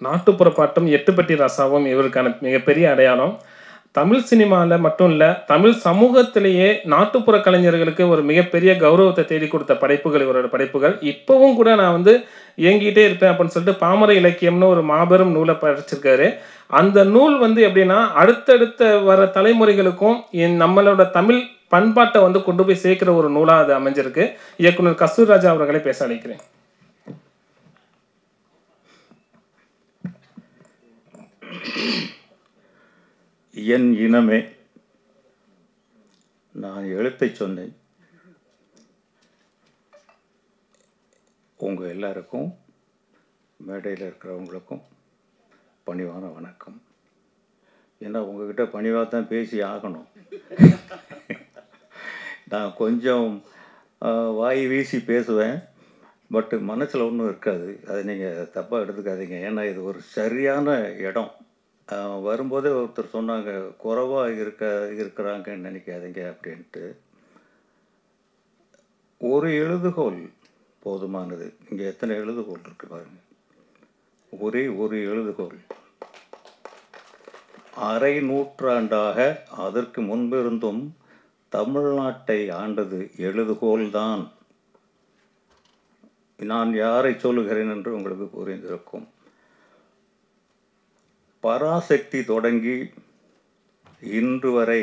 நாட்டுப்புற பாட்டும் எட்டுப்பட்டி ரசாவும் இவருக்கான மிகப்பெரிய அடையாளம். தமிழ் சினிமாவில் மட்டும் இல்லை, தமிழ் சமூகத்திலேயே நாட்டுப்புற கலைஞர்களுக்கு ஒரு மிகப்பெரிய கௌரவத்தை தேடி கொடுத்த படைப்புகள் இவரோட படைப்புகள். இப்போவும் கூட நான் வந்து இயங்கிட்டே இருப்பேன் அப்படின்னு சொல்லிட்டு பாமர இலக்கியம்னு ஒரு மாபெரும் நூலை படிச்சிருக்காரு. அந்த நூல் வந்து எப்படின்னா, அடுத்தடுத்த வர தலைமுறைகளுக்கும் நம்மளோட தமிழ் பண்பாட்டை வந்து கொண்டு போய் சேர்க்கிற ஒரு நூலாக அது அமைஞ்சிருக்கு. இயக்குனர் கஸ்தூர்ராஜா அவர்களை பேச அழைக்கிறேன். என் இனமே, நான் எழுத்தை சொன்னேன். உங்கள் எல்லாருக்கும், மேடையில் இருக்கிறவங்களுக்கும் பணிவான வணக்கம். ஏன்னா உங்ககிட்ட பணிவாக தான் பேசி ஆகணும். நான் கொஞ்சம் வாய் வீசி பேசுவேன், பட்டு மனசில் ஒன்றும் இருக்காது. அதை நீங்கள் தப்பாக எடுத்துக்காதீங்க. ஏன்னா இது ஒரு சரியான இடம். வரும்போதே ஒருத்தர் சொன்னாங்க, குறைவாக இருக்கிறாங்கன்னு நினைக்காதீங்க அப்படின்ட்டு. ஒரு எழுதுகோல் போதுமானது. இங்கே எத்தனை எழுதுகோல் இருக்கு பாருங்க. ஒரே ஒரு எழுதுகோல். அரை நூற்றாண்டாக அதற்கு முன்பிருந்தும் தமிழ்நாட்டை ஆண்டது எழுதுகோல்தான். நான் யாரை சொல்லுகிறேன் என்று உங்களுக்கு புரிந்திருக்கும். பராசக்தி தொடங்கி இன்று வரை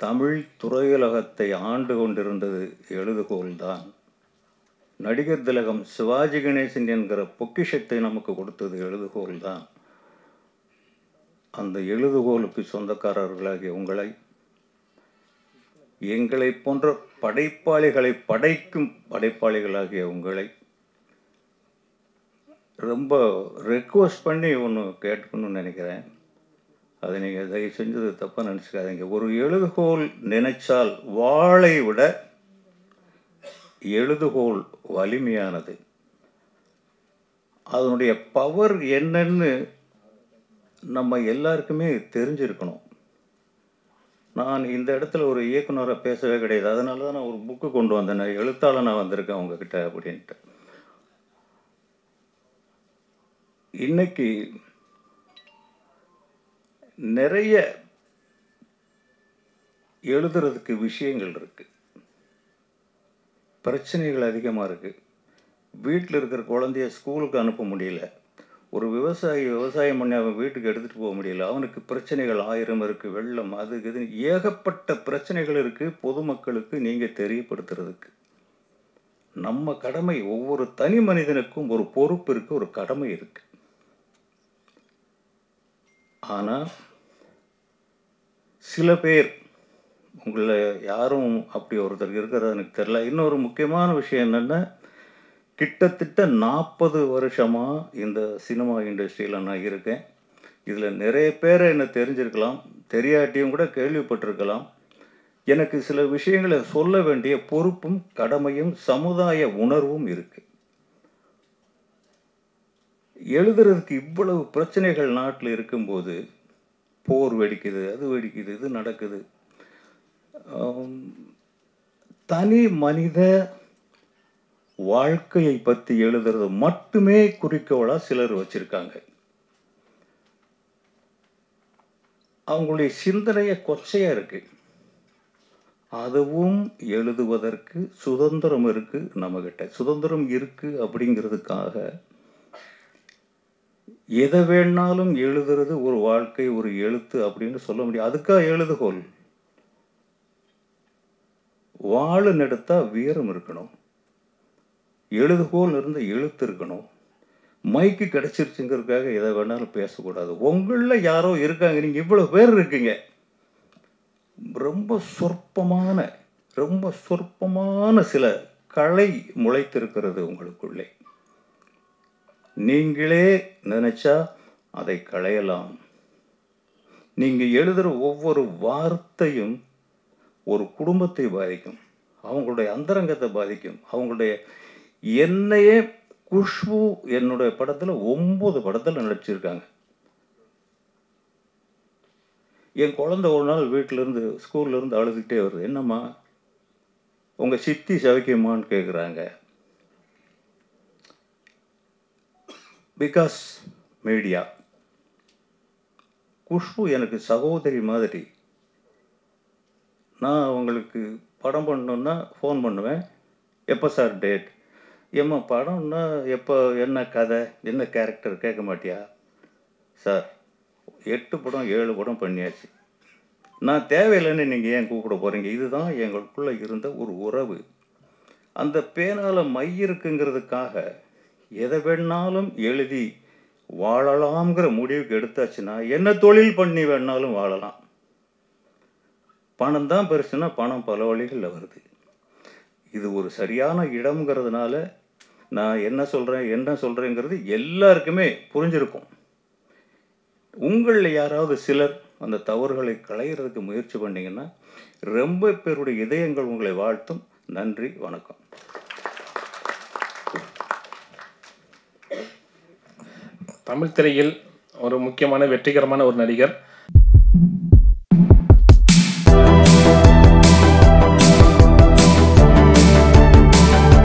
தமிழ் துறையுலகத்தை ஆண்டு கொண்டிருந்தது எழுதுகோல்தான். நடிகர் திலகம் சிவாஜி கணேசன் என்கிற பொக்கிஷத்தை நமக்கு கொடுத்தது எழுதுகோல்தான். அந்த எழுதுகோலுக்கு சொந்தக்காரர்களாகிய உங்களை, எங்களை போன்ற படைப்பாளிகளை படைக்கும் படைப்பாளிகளாகிய உங்களை ரொம்ப ரெக்வஸ்ட் பண்ணி ஒன்று கேட்கணும்னு நினைக்கிறேன். அதை நீங்கள் தயவு செஞ்சது தப்பாக நினச்சிக்காதீங்க. ஒரு எழுதுகோல் நினைச்சால் வாளை விட எழுதுகோல் வலிமையானது. அதனுடைய பவர் என்னன்னு நம்ம எல்லாருக்குமே தெரிஞ்சிருக்கணும். நான் இந்த இடத்துல ஒரு இயக்குனரை பேசவே கிடையாது. அதனால தான் நான் ஒரு புக்கு கொண்டு வந்தேன். எழுத்தாளர் நான் வந்திருக்கேன் உங்ககிட்ட அப்படின்ட்டு. இன்னைக்கு நிறைய எழுதுறதுக்கு விஷயங்கள் இருக்கு, பிரச்சனைகள் அதிகமாக இருக்கு. வீட்டில் இருக்கிற குழந்தைய ஸ்கூலுக்கு அனுப்ப முடியல. ஒரு விவசாயி விவசாயம் பண்ணி அவன் வீட்டுக்கு எடுத்துகிட்டு போக முடியல. அவனுக்கு பிரச்சனைகள் 1000 இருக்குது. வெள்ளம், அது இது, ஏகப்பட்ட பிரச்சனைகள் இருக்குது. பொதுமக்களுக்கு நீங்கள் தெரியப்படுத்துறதுக்கு நம்ம கடமை. ஒவ்வொரு தனி மனிதனுக்கும் ஒரு பொறுப்பு இருக்குது, ஒரு கடமை இருக்குது. ஆனால் சில பேர், உங்களை யாரும் அப்படி ஒருத்தர் இருக்கிறது எனக்கு தெரியல. இன்னொரு முக்கியமான விஷயம் என்னென்னா, கிட்டத்தட்ட 40 வருஷமாக இந்த சினிமா இண்டஸ்ட்ரியில் நான் இருக்கேன். இதில் நிறைய பேரை என்ன தெரிஞ்சிருக்கலாம், தெரியாட்டியும் கூட கேள்விப்பட்டிருக்கலாம். எனக்கு சில விஷயங்களை சொல்ல வேண்டிய பொறுப்பும் கடமையும் சமுதாய உணர்வும் இருக்குது. எழுதுறதுக்கு இவ்வளவு பிரச்சனைகள் நாட்டில் இருக்கும்போது, போர் வெடிக்குது, அது வெடிக்குது, இது நடக்குது. தனி மனித வாழ்க்கையை பற்றி எழுதுறது மட்டுமே குறிக்கோளாக சிலர் வச்சிருக்காங்க. அவங்களுடைய சிந்தனைய கொச்சையா இருக்கு. அதுவும் எழுதுவதற்கு சுதந்திரம் இருக்கு. நம்மகிட்ட சுதந்திரம் இருக்கு அப்படிங்கிறதுக்காக எதை வேணாலும் எழுதுறது ஒரு வாழ்க்கை, ஒரு எழுத்து அப்படின்னு சொல்ல முடியும். அதுக்காக எழுதுகோல். வாழு நெடுத்தா வீரம் இருக்கணும். எழுதுகோல் இருந்த எழுத்து இருக்கணும். மைக்கு கிடைச்சிருச்சுங்கிறதுக்காக எதை வேணாலும் பேசக்கூடாது. உங்களில் யாரோ இருக்காங்க, நீங்கள் இவ்வளோ பேர் இருக்கீங்க. ரொம்ப சொற்பமான சில களை முளைத்திருக்கிறது உங்களுக்குள்ளே. நீங்களே நினைச்சா அதை களையலாம். நீங்கள் எழுதுகிற ஒவ்வொரு வார்த்தையும் ஒரு குடும்பத்தை பாதிக்கும், அவங்களுடைய அந்தரங்கத்தை பாதிக்கும். அவங்களுடைய என்னையே குஷ்பு என்னுடைய படத்தில் 9 படத்தில் நடிச்சிருக்காங்க. என் குழந்தை ஒரு நாள் வீட்டிலேருந்து ஸ்கூல்லேருந்து அழுதுகிட்டே வருது. என்னம்மா உங்கள் சித்தி சவிக்குமான்னு கேட்குறாங்க. Because media. குஷ்பு எனக்கு சகோதரி மாதிரி. நான் அவங்களுக்கு படம் பண்ணணுன்னா ஃபோன் பண்ணுவேன். எப்போ சார் டேட்? ஏம்மா படம்னா எப்போ, என்ன கதை, என்ன கேரக்டர் கேட்க மாட்டியா? சார் 8 படம் 7 படம் பண்ணியாச்சு, நான் தேவையில்லைன்னு நீங்கள் ஏன் கூப்பிட போகிறீங்க? இதுதான் எங்களுக்குள்ளே இருந்த ஒரு உறவு. அந்த பேனால மை இருக்குங்கிறதுக்காக எதை வேணாலும் எழுதி வாழலாம்ங்கிற முடிவுக்கு எடுத்தாச்சுன்னா என்ன தொழில் பண்ணி வேணாலும் வாழலாம். பணம் தான் பெருசுன்னா பணம் பல வழிகளில் வருது. இது ஒரு சரியான இடம்ங்கிறதுனால நான் என்ன சொல்கிறேங்கிறது எல்லாருக்குமே புரிஞ்சிருக்கும். உங்களில் யாராவது சிலர் அந்த தவறுகளை களையிறதுக்கு முயற்சி பண்ணிங்கன்னா ரொம்ப பேருடைய இதயங்கள் உங்களை வாழ்த்தும். நன்றி, வணக்கம். தமிழ் திரையில் ஒரு முக்கியமான வெற்றிகரமான ஒரு நடிகர்.